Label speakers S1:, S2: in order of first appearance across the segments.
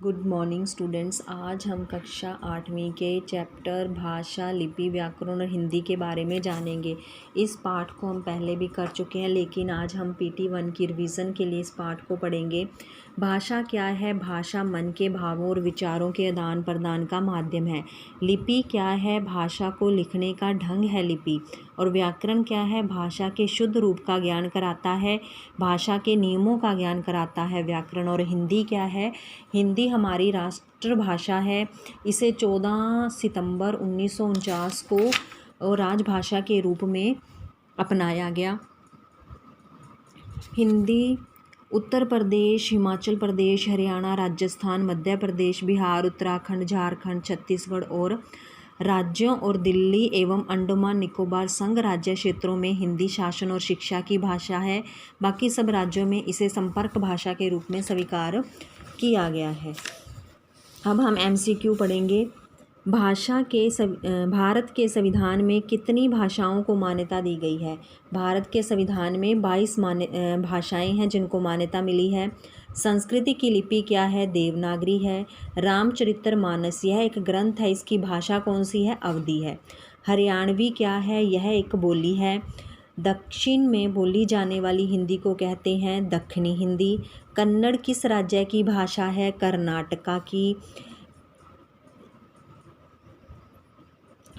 S1: Good morning students. आज हम कक्षा 8वीं के चैप्टर भाषा, लिपि, व्याकरण और हिंदी के बारे में जानेंगे। इस पाठ को हम पहले भी कर चुके हैं, लेकिन आज हम PT1 की रिवीजन के लिए इस पाठ को पढ़ेंगे। भाषा क्या है? भाषा मन के भावों और विचारों के आदान प्रदान का माध्यम है। लिपि क्या है? भाषा को लिखने का ढंग है लिपि। और व्याकरण क्या है? भाषा के शुद्ध रूप का ज्ञान कराता है, भाषा के नियमों का ज्ञान कराता है व्याकरण। और हिंदी क्या है? हिंदी हमारी राष्ट्रभाषा है। इसे 14 सितंबर 1949 को राजभाषा के रूप में अपनाया गया। हिंदी उत्तर प्रदेश, हिमाचल प्रदेश, हरियाणा, राजस्थान, मध्य प्रदेश, बिहार, उत्तराखंड, झारखंड, छत्तीसगढ़ और राज्यों और दिल्ली एवं अंडमान निकोबार संघ राज्य क्षेत्रों में हिंदी शासन और शिक्षा की भाषा है। बाकी सब राज्यों में इसे संपर्क भाषा के रूप में स्वीकार किया गया है। अब हम MCQ पढ़ेंगे। भारत के संविधान में कितनी भाषाओं को मान्यता दी गई है? भारत के संविधान में 22 भाषाएं हैं जिनको मान्यता मिली है। संस्कृति की लिपि क्या है? देवनागरी है। रामचरितमानस यह एक ग्रंथ है, इसकी भाषा कौन सी है? अवधी है। हरियाणवी क्या है? यह एक बोली है। दक्षिण में बोली जाने वाली हिंदी को कहते हैं दक्षिणी हिंदी। कन्नड़ किस राज्य की भाषा है? कर्नाटका की।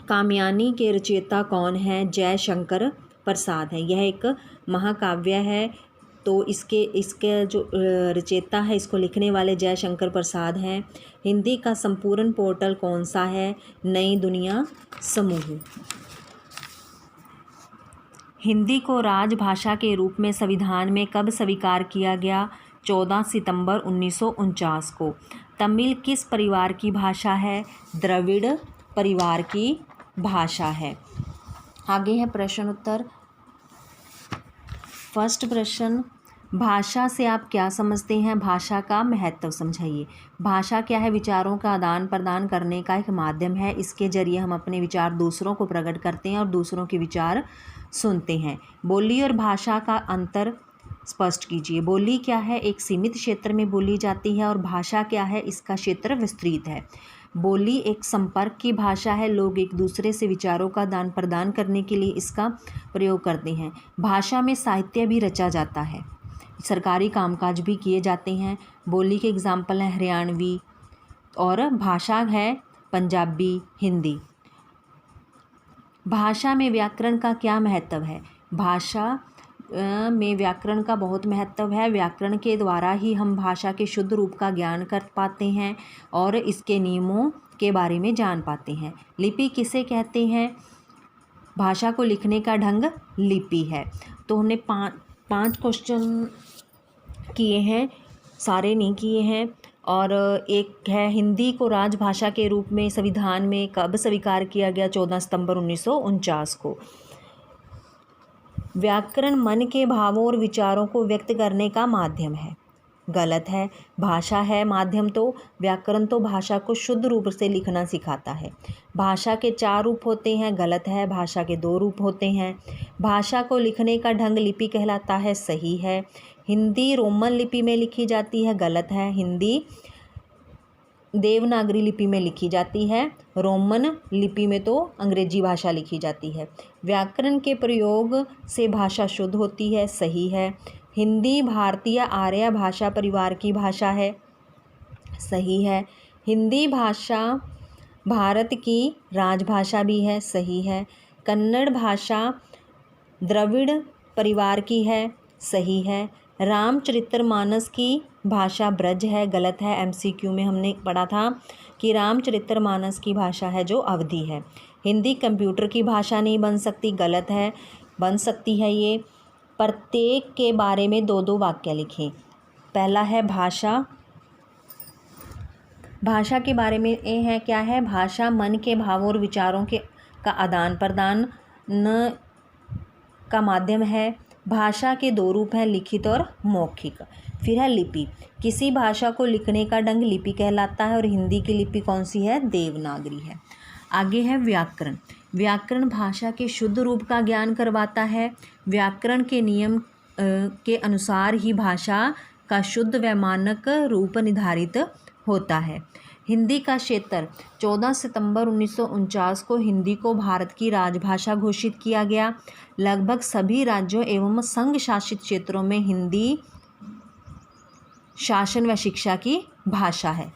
S1: कामयानी के रचयिता कौन है? जयशंकर प्रसाद है। यह एक महाकाव्य है, तो इसके जो रचयिता है, इसको लिखने वाले जयशंकर प्रसाद हैं। हिंदी का संपूर्ण पोर्टल कौन सा है? नई दुनिया समूह। हिंदी को राजभाषा के रूप में संविधान में कब स्वीकार किया गया? 14 सितंबर 1949 को। तमिल किस परिवार की भाषा है? द्रविड़ परिवार की भाषा है। आगे है प्रश्न उत्तर। फर्स्ट प्रश्न, भाषा से आप क्या समझते हैं? भाषा का महत्व समझाइए। भाषा क्या है? विचारों का आदान प्रदान करने का एक माध्यम है। इसके जरिए हम अपने विचार दूसरों को प्रकट करते हैं और दूसरों के विचार सुनते हैं। बोली और भाषा का अंतर स्पष्ट कीजिए। बोली क्या है? एक सीमित क्षेत्र में बोली जाती है और भाषा क्या है? इसका क्षेत्र विस्तृत है। बोली एक संपर्क की भाषा है। लोग एक दूसरे से विचारों का आदान प्रदान करने के लिए इसका प्रयोग करते हैं। भाषा में साहित्य भी रचा जाता है, सरकारी कामकाज भी किए जाते हैं। बोली के एग्जाम्पल हैं हरियाणवी, और भाषा है पंजाबी, हिंदी। भाषा में व्याकरण का क्या महत्व है? भाषा में व्याकरण का बहुत महत्व है। व्याकरण के द्वारा ही हम भाषा के शुद्ध रूप का ज्ञान कर पाते हैं और इसके नियमों के बारे में जान पाते हैं। लिपि किसे कहते हैं? भाषा को लिखने का ढंग लिपि है। तो हमने पाँच क्वेश्चन किए हैं, सारे नहीं किए हैं। और एक है, हिंदी को राजभाषा के रूप में संविधान में कब स्वीकार किया गया? 14 सितंबर 1949 को। व्याकरण मन के भावों और विचारों को व्यक्त करने का माध्यम है। गलत है। भाषा है माध्यम, तो व्याकरण तो भाषा को शुद्ध रूप से लिखना सिखाता है। भाषा के 4 रूप होते हैं। गलत है। भाषा के 2 रूप होते हैं। भाषा को लिखने का ढंग लिपि कहलाता है। सही है। हिंदी रोमन लिपि में लिखी जाती है। गलत है। हिंदी देवनागरी लिपि में लिखी जाती है। रोमन लिपि में तो अंग्रेजी भाषा लिखी जाती है। व्याकरण के प्रयोग से भाषा शुद्ध होती है। सही है। हिंदी भारतीय आर्य भाषा परिवार की भाषा है। सही है। हिंदी भाषा भारत की राजभाषा भी है। सही है। कन्नड़ भाषा द्रविड़ परिवार की है। सही है। रामचरितमानस की भाषा ब्रज है। गलत है। MCQ में हमने पढ़ा था कि रामचरितमानस की भाषा है जो अवधी है। हिंदी कंप्यूटर की भाषा नहीं बन सकती। गलत है। बन सकती है ये। प्रत्येक के बारे में 2-2 वाक्य लिखें। पहला है भाषा। भाषा के बारे में ये है, क्या है? भाषा मन के भावों और विचारों के का आदान प्रदान का माध्यम है। भाषा के 2 रूप हैं, लिखित और मौखिक। फिर है लिपि। किसी भाषा को लिखने का ढंग लिपि कहलाता है और हिंदी की लिपि कौन सी है? देवनागरी है। आगे है व्याकरण। व्याकरण भाषा के शुद्ध रूप का ज्ञान करवाता है। व्याकरण के नियम के अनुसार ही भाषा का शुद्ध व मानक रूप निर्धारित होता है। हिंदी का क्षेत्र 14 सितंबर 1949 को हिंदी को भारत की राजभाषा घोषित किया गया। लगभग सभी राज्यों एवं संघ शासित क्षेत्रों में हिंदी शासन व शिक्षा की भाषा है।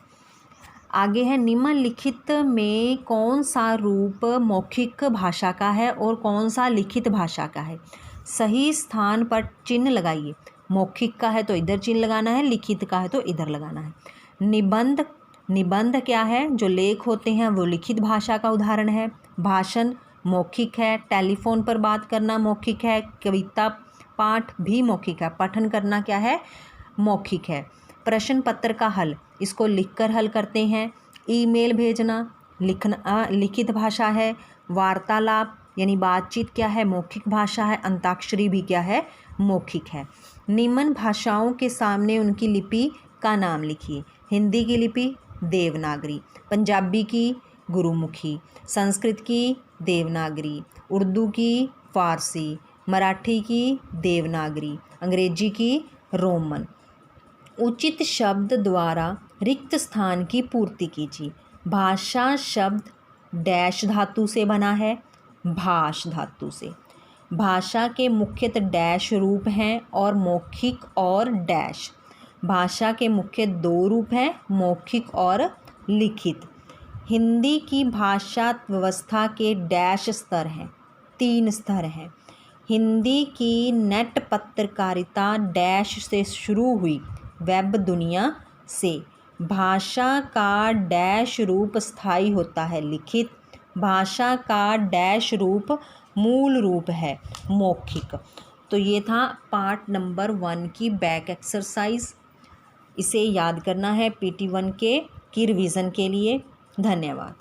S1: आगे है, निम्नलिखित में कौन सा रूप मौखिक भाषा का है और कौन सा लिखित भाषा का है? सही स्थान पर चिन्ह लगाइए। मौखिक का है तो इधर चिन्ह लगाना है, लिखित का है तो इधर लगाना है। निबंध, निबंध क्या है? जो लेख होते हैं वो लिखित भाषा का उदाहरण है। भाषण मौखिक है। टेलीफोन पर बात करना मौखिक है। कविता पाठ भी मौखिक है। पठन करना क्या है? मौखिक है। प्रश्न पत्र का हल, इसको लिखकर हल करते हैं। ईमेल भेजना लिखना लिखित भाषा है। वार्तालाप यानी बातचीत क्या है? मौखिक भाषा है। अंताक्षरी भी क्या है? मौखिक है। निम्न भाषाओं के सामने उनकी लिपि का नाम लिखिए। हिंदी की लिपि देवनागरी, पंजाबी की गुरुमुखी, संस्कृत की देवनागरी, उर्दू की फारसी, मराठी की देवनागरी, अंग्रेजी की रोमन। उचित शब्द द्वारा रिक्त स्थान की पूर्ति कीजिए। भाषा शब्द डैश धातु से बना है, भाष धातु से। भाषा के मुख्यतः डैश रूप हैं और मौखिक और डैश। भाषा के मुख्य दो रूप हैं, मौखिक और लिखित। हिंदी की भाषा व्यवस्था के डैश स्तर हैं, 3 स्तर हैं। हिंदी की नेट पत्रकारिता डैश से शुरू हुई, वेब दुनिया से। भाषा का डैश रूप स्थायी होता है, लिखित। भाषा का डैश रूप मूल रूप है, मौखिक। तो ये था पार्ट नंबर 1 की बैक एक्सरसाइज। इसे याद करना है PT1 की रिवीजन के लिए। धन्यवाद।